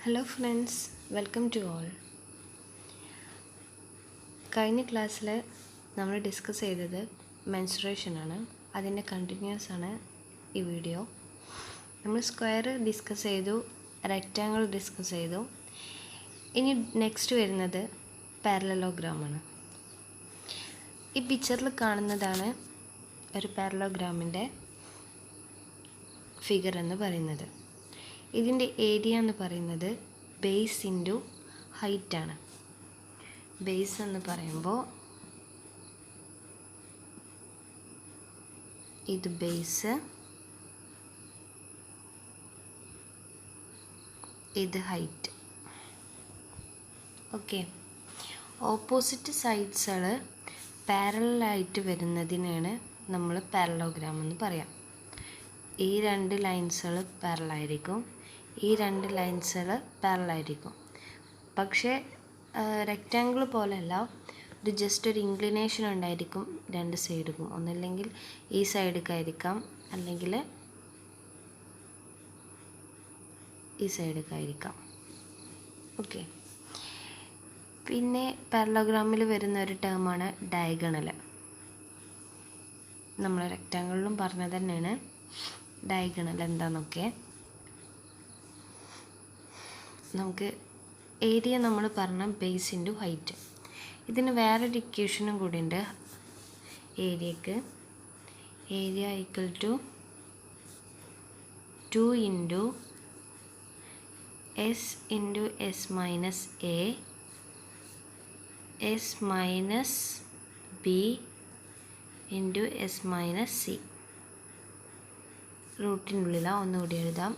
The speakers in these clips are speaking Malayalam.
Hello friends, welcome to all. കഴിഞ്ഞ ക്ലാസ്സിൽ നമ്മൾ ഡിസ്കസ് ചെയ്തത് മെൻസുറേഷൻ ആണ്. അതിൻ്റെ കണ്ടിന്യൂസ് ആണ് ഈ വീഡിയോ. നമ്മൾ സ്ക്വയർ ഡിസ്കസ് ചെയ്തു, റെക്റ്റാങ്കിൾ ഡിസ്കസ് ചെയ്തു. ഇനി നെക്സ്റ്റ് വരുന്നത് പാരലലോഗ്രാം ആണ്. ഈ പിക്ചറിൽ കാണുന്നതാണ് ഒരു പാരലലോഗ്രാമിൻ്റെ ഫിഗർ എന്ന് പറയുന്നത്. ഇതിൻ്റെ ഏരിയ എന്ന് പറയുന്നത് ബേസ് ഇൻറ്റു ഹൈറ്റ് ആണ്. ബേസ് എന്ന് പറയുമ്പോൾ ഇത് ബേസ്, ഇത് ഹൈറ്റ്. ഓക്കെ, ഓപ്പോസിറ്റ് സൈഡ്സുകൾ പാരലലായിട്ട് വരുന്നതിനാണ് നമ്മൾ പാരലലോഗ്രാം എന്ന് പറയാം. ഈ രണ്ട് ലൈൻസുകൾ പാരലായിരിക്കും, ഈ രണ്ട് ലൈൻസുകൾ പാരലായിരിക്കും. പക്ഷേ റെക്റ്റാങ്കിൾ പോലെയല്ല, ഇത് ജസ്റ്റ് ഒരു ഇൻക്ലിനേഷൻ ഉണ്ടായിരിക്കും രണ്ട് സൈഡിലും. ഒന്നല്ലെങ്കിൽ ഈ സൈഡിലേക്കായിരിക്കാം, അല്ലെങ്കിൽ ഈ സൈഡിലേക്കായിരിക്കാം. ഓക്കെ, പിന്നെ പാരലലോഗ്രാമിൽ വരുന്ന ഒരു ടേമാണ് ഡയഗണൽ. നമ്മൾ റെക്റ്റാങ്കിളിലും പറഞ്ഞത് തന്നെയാണ് ഡയഗണൽ എന്താണെന്നൊക്കെ. നമുക്ക് ഏരിയ നമ്മൾ പറഞ്ഞ ബേസ് ഇൻറ്റു ഹൈറ്റ്. ഇതിന് വേറൊരു ഇക്വേഷനും കൂടി ഉണ്ട് ഏരിയക്ക്. Area equal to 2 into S into S minus A S minus B into S minus C. റൂട്ടിനുള്ളിലാണ്, ഒന്നുകൂടി എഴുതാം.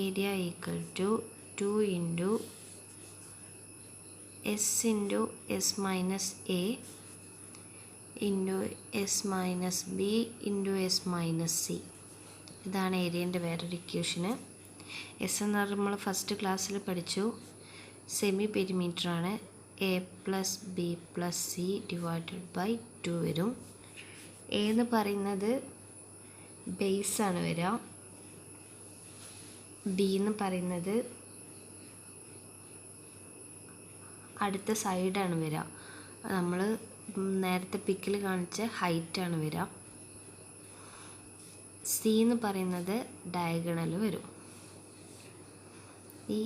Area equal to 2 into S into S minus A into S minus B into S minus C. ഇതാണ് ഏരിയൻ്റെ വേറൊരു ഇക്വേഷന്. എസ് എന്ന് പറഞ്ഞാൽ നമ്മൾ ഫസ്റ്റ് ക്ലാസ്സിൽ പഠിച്ചു, സെമി പെരിമീറ്ററാണ്. A plus B plus C divided by 2 വരും. എ എന്ന് പറയുന്നത് ബേസാണ് വരിക, ബി എന്ന് പറയുന്നത് അടുത്ത സൈഡാണ് വരിക. നമ്മൾ നേരത്തെ പിക്കിൽ കാണിച്ച ഹൈറ്റാണ് വരിക. സി എന്ന് പറയുന്നത് ഡയഗണൽ വരും. ഈ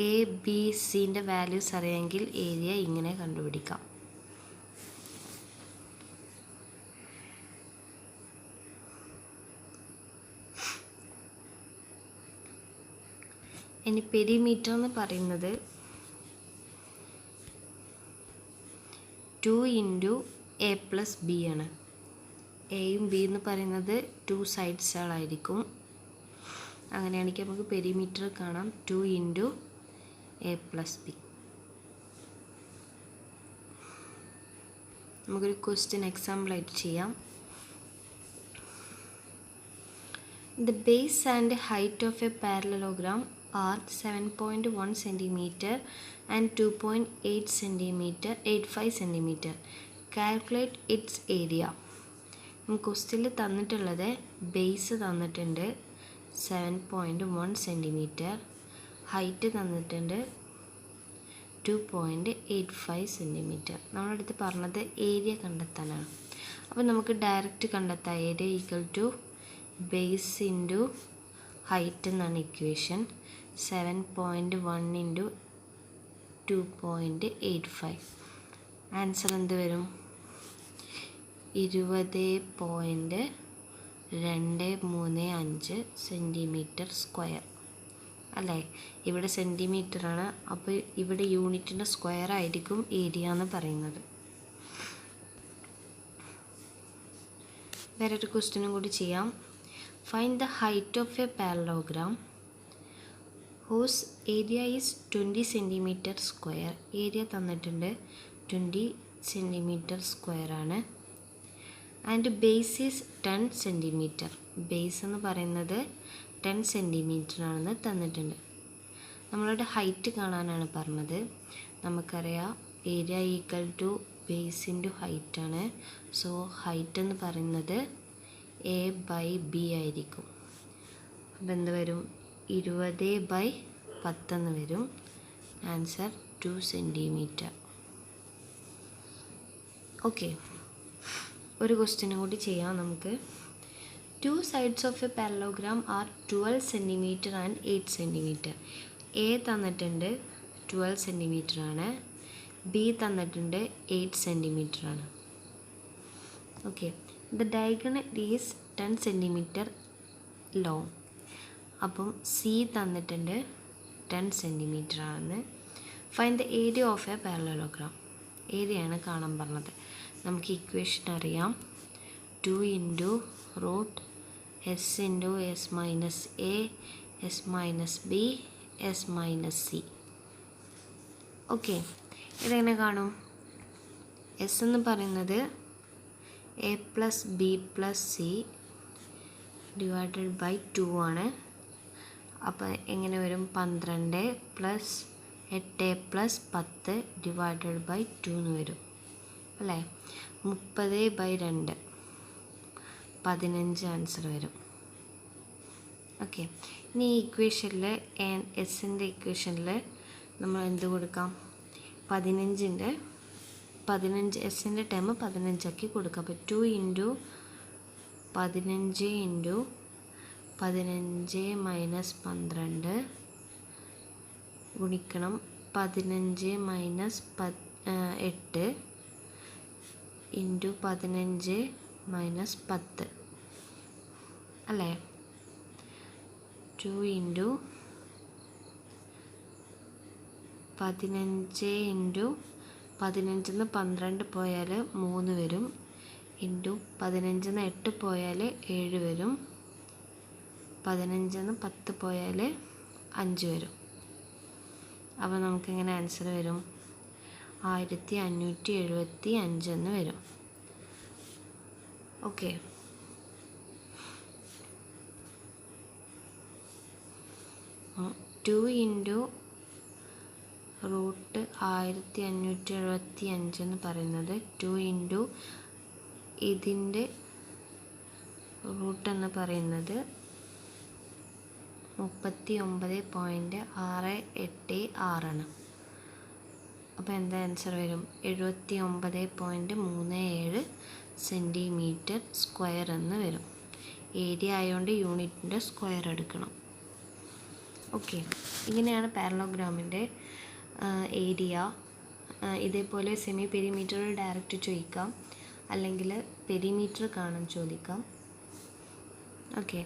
എ ബി സിൻ്റെ വാല്യൂസ് അറിയാമെങ്കിൽ ഏരിയ ഇങ്ങനെ കണ്ടുപിടിക്കാം. ഇനി പെരിമീറ്റർ എന്ന് പറയുന്നത് 2 ഇൻറ്റു എ പ്ലസ് ബി ആണ്. എയും ബി എന്ന് പറയുന്നത് 2 സൈഡ്സുകളായിരിക്കും. അങ്ങനെയാണെങ്കിൽ നമുക്ക് പെരിമീറ്റർ കാണാം 2 ഇൻറ്റു എ പ്ലസ് ബി. നമുക്കൊരു ക്വസ്റ്റ്യൻ എക്സാമ്പിളായിട്ട് ചെയ്യാം. The base and height of a parallelogram are 7.1 centimeter and 2.85 centimeter. Calculate its area. ക്വസ്റ്റ്യനിൽ തന്നിട്ടുള്ളത് ബേസ് തന്നിട്ടുണ്ട് 7.1 സെൻറ്റിമീറ്റർ, ഹൈറ്റ് തന്നിട്ടുണ്ട് 2.85 സെൻറ്റിമീറ്റർ. നമ്മളടുത്ത് പറഞ്ഞത് ഏരിയ കണ്ടെത്താനാണ്. അപ്പോൾ നമുക്ക് ഡയറക്റ്റ് കണ്ടെത്താം. Area equal to base into height എന്നാണ് ഇക്വേഷൻ. 7.1 ഇൻറ്റു 2.85. ആൻസർ എന്ത് വരും? 20.235 സെൻറ്റിമീറ്റർ സ്ക്വയർ അല്ലേ? ഇവിടെ സെൻറ്റിമീറ്ററാണ്, അപ്പോൾ ഇവിടെ യൂണിറ്റിൻ്റെ സ്ക്വയർ ആയിരിക്കും ഏരിയ എന്ന് പറയുന്നത്. വേറൊരു ക്വസ്റ്റ്യനും കൂടി ചെയ്യാം. Find the height of a parallelogram whose area is 20 centimeter square. Area തന്നിട്ടുണ്ട് 20 സെൻറ്റിമീറ്റർ സ്ക്വയർ ആണ്. And base is 10 centimetre. Base എന്ന് പറയുന്നത് 10 സെൻറ്റിമീറ്റർ ആണെന്ന് തന്നിട്ടുണ്ട്. നമ്മളുടെ ഹൈറ്റ് കാണാനാണ് പറഞ്ഞത്. നമുക്കറിയാം area equal to base into ഹൈറ്റാണ്. സോ ഹൈറ്റ് എന്ന് പറയുന്നത് A/B ആയിരിക്കും. അപ്പോൾ എന്ത് വരും? 20/10 എന്ന് വരും. Answer 2 centimetre. ഓക്കെ, ഒരു ക്വസ്റ്റ്യനും കൂടി ചെയ്യാം നമുക്ക്. 2 sides of a parallelogram are 12 cm and 8 cm. A തന്നിട്ടുണ്ട് 12 cm ആണ്, B തന്നിട്ടുണ്ട് 8 cm ആണ്. Okay, the diagonal is 10 cm long. അപ്പം C തന്നിട്ടുണ്ട് 10 cm ആണെന്ന്. Find the area of a parallelogram. ഏരിയയാണ് കാണാൻ പറഞ്ഞത്. നമുക്ക് ഇക്വേഷൻ അറിയാം. 2 × root S × S minus A S minus B S minus C. Okay, ഇതെങ്ങനെ കാണും? S എന്ന് പറയുന്നത് A plus B plus C divided by 2 ആണ്. അപ്പോൾ എങ്ങനെ വരും? 12 പ്ലസ് 8 പ്ലസ് 10 ഡിവൈഡഡ് ബൈ 2 എന്ന് വരും അല്ലേ? 30/2 15 ആൻസർ വരും. ഓക്കെ, ഇനി ഈ ഇക്വേഷനിൽ എസിൻ്റെ ഇക്വേഷനിൽ നമ്മൾ എന്ത് കൊടുക്കാം? 15 എസിൻ്റെ ടേം 15 ആക്കി കൊടുക്കാം. അപ്പോൾ 2 × 15 × 15 മൈനസ് 12 ഗുണിക്കണം 15 മൈനസ് 8 × 15 മൈനസ് 10 അല്ലേ? 2 × 15 × 15 12 പോയാൽ 3 വരും. ഇൻറ്റു 15 8 പോയാൽ 7 വരും. 15 10 പോയാൽ 5 വരും. അപ്പോൾ നമുക്കിങ്ങനെ ആൻസർ വരും 1575 എന്ന് വരും. ഓക്കെ, ടു ഇൻറ്റു റൂട്ട് 1575 എന്ന് പറയുന്നത് 2 ഇൻറ്റു ഇതിൻ്റെ റൂട്ട് എന്ന് പറയുന്നത് 39.686 ആണ്. അപ്പോൾ എന്താ ആൻസർ വരും? 79.37 സെൻറ്റിമീറ്റർ സ്ക്വയർ എന്ന് വരും. ഏരിയ ആയതുകൊണ്ട് യൂണിറ്റിൻ്റെ സ്ക്വയർ എടുക്കണം. ഓക്കെ, ഇങ്ങനെയാണ് പാരലോഗ്രാമിൻ്റെ ഏരിയ. ഇതേപോലെ സെമി പെരിമീറ്ററിൽ ഡയറക്റ്റ് ചോദിക്കാം, അല്ലെങ്കിൽ പെരിമീറ്റർ കാണാൻ ചോദിക്കാം. ഓക്കെ.